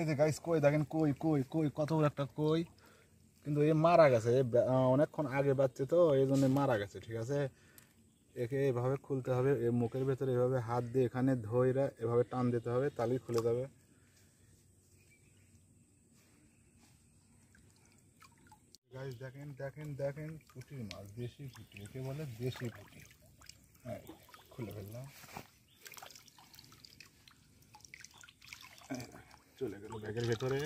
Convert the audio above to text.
এই যে গাইস কই দেখেন, কই কই কই কত বড় একটা কই, কিন্তু এ মারা গেছে, অনেকক্ষণ আগে বাচ্চা তো এই জন্য মারা গেছে। ঠিক আছে, একে এভাবে খুলতে হবে, এ মুখের ভেতরে এভাবে হাত দিয়ে এখানে ধইরা এভাবে টান দিতে হবে, তাহলেই খুলে যাবে। গাইস দেখেন দেখেন দেখেন, পুঁটির মাছ, দেশি পুঁটি, একে বলে দেশি পুঁটি। হ্যাঁ, খুলে ফেললাম, চলে গেল ব্যাগের ভেতরে।